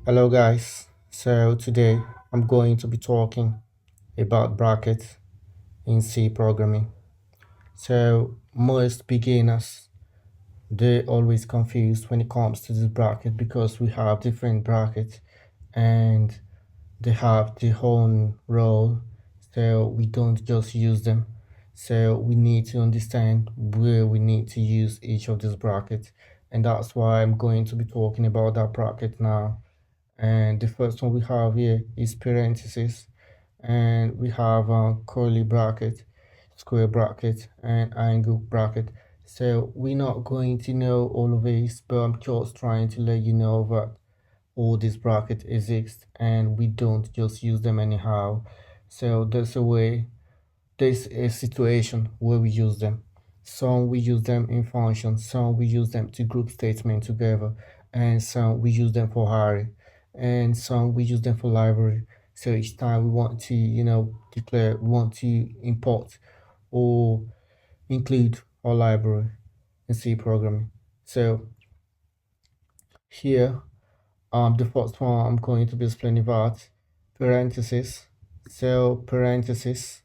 Hello guys. So today I'm going to be talking about brackets in C programming. So most beginners they always confused when it comes to this bracket because we have different brackets and they have their own role. So we don't just use them. So we need to understand where we need to use each of these brackets. And that's why I'm going to be talking about that bracket now. And the first one we have here is parenthesis, and we have a curly bracket, square bracket, and angle bracket. So we're not going to know all of these, but I'm just trying to let you know that all these brackets exist and we don't just use them anyhow. So there's a way, there's a situation where we use them. Some we use them in functions, some we use them to group statement together, and some we use them for array, and some we use them for library. So each time we want to, declare, we want to import or include our library in C programming. So here, the first one I'm going to be explaining about parenthesis. So parenthesis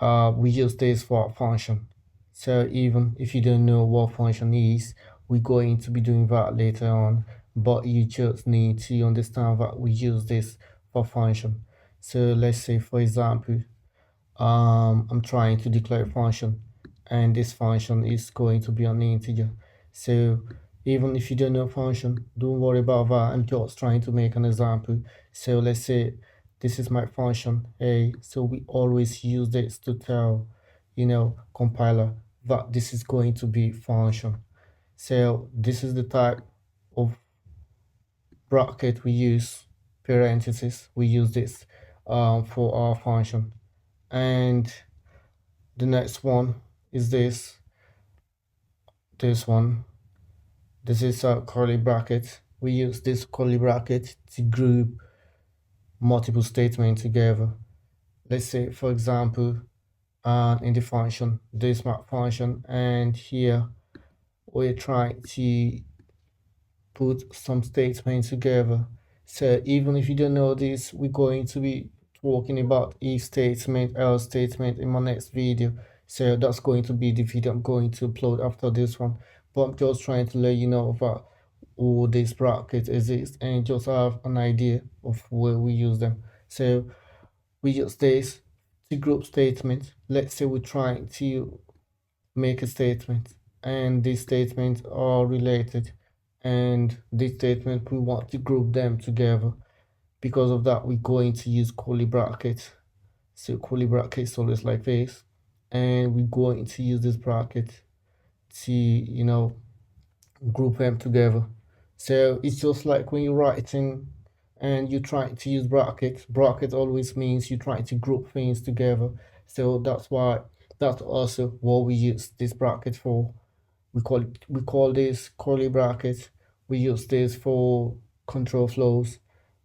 we use this for a function. So even if you don't know what function is, we're going to be doing that later on, but you just need to understand that we use this for function. So let's say, for example, I'm trying to declare a function, and this function is going to be an integer. So even if you don't know function, don't worry about that. I'm just trying to make an example. So let's say this is my function a. So we always use this to tell, compiler that this is going to be function. So this is the type of bracket we use, parentheses. We use this for our function. And the next one is this one. This is a curly bracket. We use this curly bracket to group multiple statements together. Let's say, for example, in the function, this map function, and here we're trying to put some statements together. So even if you don't know this, we're going to be talking about if statement, else statement in my next video. So that's going to be the video I'm going to upload after this one. But I'm just trying to let you know about all these brackets exist and just have an idea of where we use them. So we use this to group statements. Let's say we're trying to make a statement and these statements are related, and this statement we want to group them together. Because of that, we're going to use curly brackets. So curly brackets always like this, and we're going to use this bracket to group them together. So it's just like when you're writing and you try to use brackets. Bracket always means you try to group things together. So that's also what we use this bracket for. We call this curly bracket. We use this for control flows.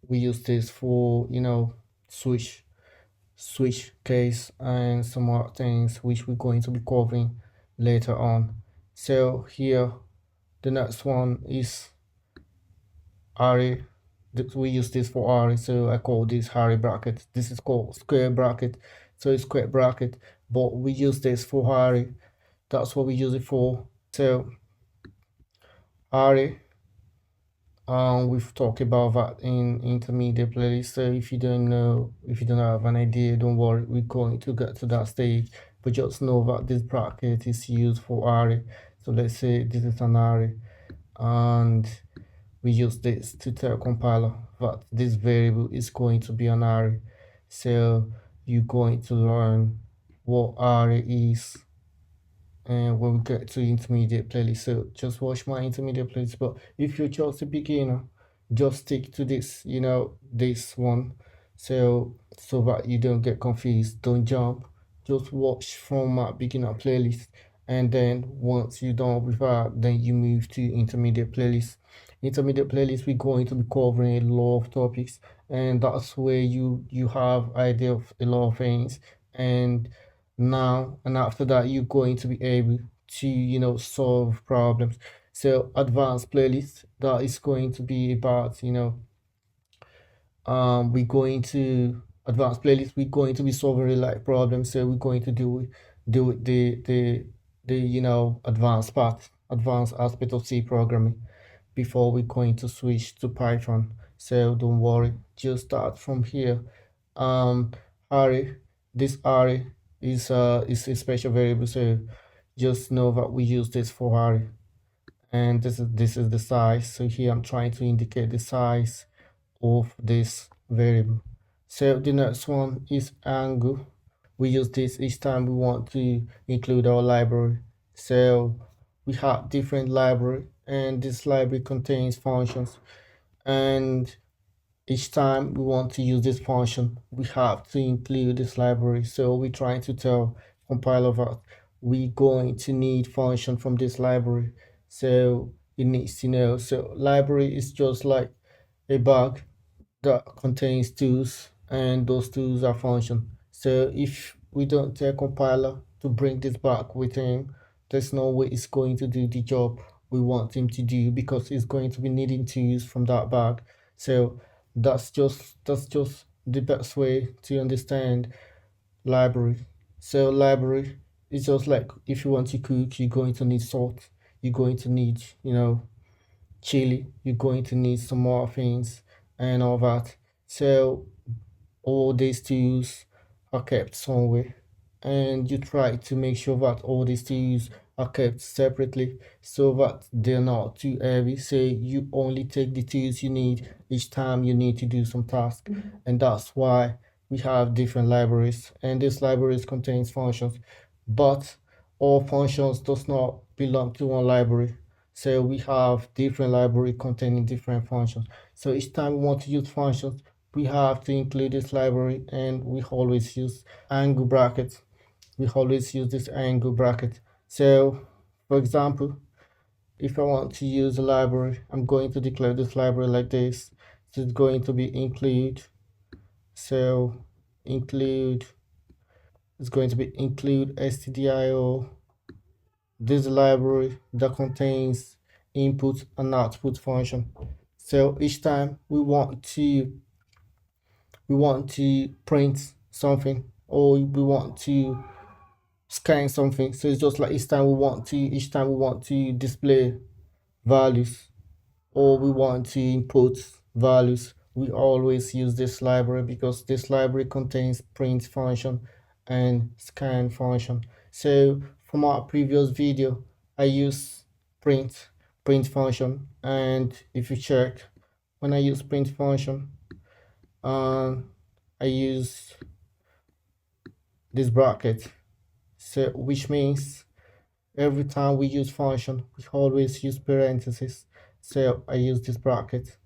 We use this for switch case and some more things which we're going to be covering later on. So here the next one is array. We use this for array, so I call this array bracket. This is called square bracket, so it's square bracket, but we use this for array. That's what we use it for. So array, we've talked about that in intermediate playlist. So if you don't know, if you don't have an idea, don't worry, we're going to get to that stage. But just know that this bracket is used for array. So let's say this is an array, and we use this to tell compiler that this variable is going to be an array. So you're going to learn what array is and when we get to intermediate playlist. So just watch my intermediate playlist. But if you're just a beginner, just stick to this, this one. So that you don't get confused, don't jump. Just watch from my beginner playlist, and then once you're done with that, then you move to intermediate playlist. Intermediate playlist, we're going to be covering a lot of topics, and that's where you have idea of a lot of things. And now and after that, you're going to be able to solve problems. So advanced playlist, that is going to be about we're going to advanced playlist. We're going to be solving real life problems. So we're going to do the advanced part, advanced aspect of C programming before we're going to switch to Python. So don't worry, just start from here. Um, array, this array is a special variable. So just know that we use this for array, and this is the size. So here I'm trying to indicate the size of this variable. So the next one is angle. We use this each time we want to include our library. So we have different library, and this library contains functions, and each time we want to use this function, we have to include this library. So we're trying to tell compiler that we're going to need function from this library. So it needs to know. So library is just like a bag that contains tools, and those tools are function. So if we don't tell compiler to bring this back with him, there's no way it's going to do the job we want him to do, because it's going to be needing tools from that bag. So that's just the best way to understand library. So library is just like, if you want to cook, you're going to need salt, you're going to need chili, you're going to need some more things and all that. So all these tools are kept somewhere, and you try to make sure that all these tools are kept separately so that they're not too heavy. Say you only take the tools you need each time you need to do some task, and that's why we have different libraries, and these libraries contains functions, but all functions does not belong to one library. So we have different library containing different functions. So each time we want to use functions, we have to include this library, and we always use angle brackets. We always use this angle bracket. So for example, if I want to use a library, I'm going to declare this library like this. So it's going to be include. So include is going to be include stdio, this library that contains input and output function. So each time we want to print something, or we want to scan something. So it's just like each time we want to display values, or we want to input values, we always use this library, because this library contains print function and scan function. So from our previous video, I use print print function, and if you check, when I use print function, I use this bracket. So which means every time we use function, we always use parentheses. So I use this bracket,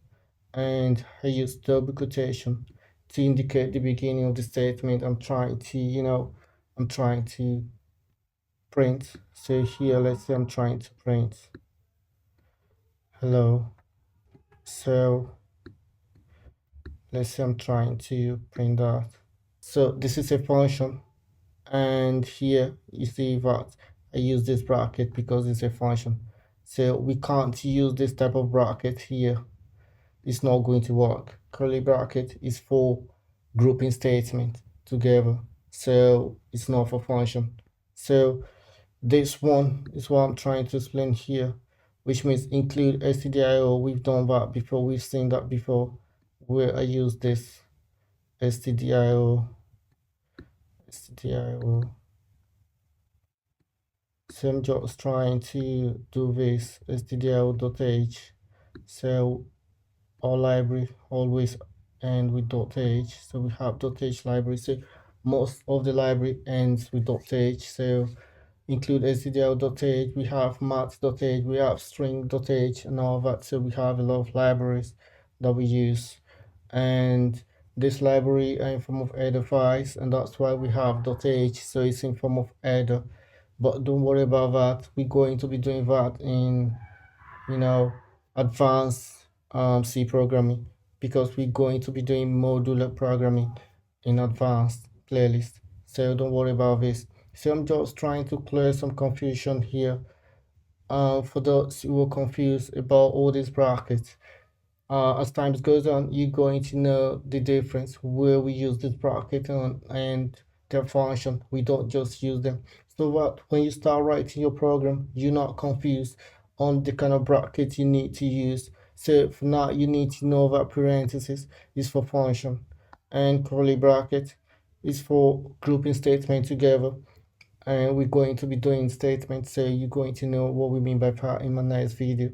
and I use double quotation to indicate the beginning of the statement I'm trying to print. So here, let's say I'm trying to print hello. So let's say I'm trying to print that. So this is a function, and here you see that I use this bracket because it's a function. So we can't use this type of bracket here. It's not going to work. Curly bracket is for grouping statement together, so it's not for function. So this one is what I'm trying to explain here, which means include stdio. We've done that before, we've seen that before, where I use this stdio. So I'm just trying to do this stdio.h. So our library always end with .h, so we have .h library. So most of the library ends with .h. So include stdio.h, we have math.h, we have string.h, and all that. So we have a lot of libraries that we use, and this library are in form of header files, and that's why we have .h. So it's in form of header, but don't worry about that. We're going to be doing that in advanced C programming, because we're going to be doing modular programming in advanced playlist. So don't worry about this. So I'm just trying to clear some confusion here. For those who are confused about all these brackets, as time goes on, you're going to know the difference where we use this bracket on and their function. We don't just use them. So what when you start writing your program, you're not confused on the kind of bracket you need to use. So for now, you need to know that parenthesis is for function and curly bracket is for grouping statement together, and we're going to be doing statements, so you're going to know what we mean by that in my next video.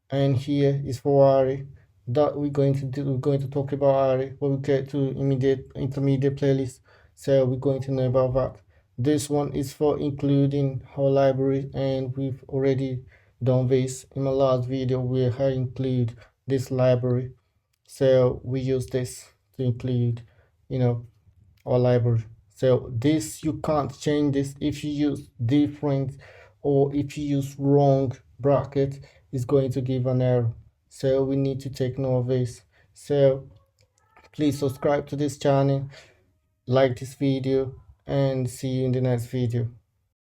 And here is for array that we're going to talk about array when we get to intermediate playlist, so we're going to know about that. This one is for including our library, and we've already done this in my last video where I include this library. So we use this to include, you know, or library. So this, you can't change this. If you use different or if you use wrong bracket, it's going to give an error. So we need to take note of this. So please subscribe to this channel, like this video, and see you in the next video.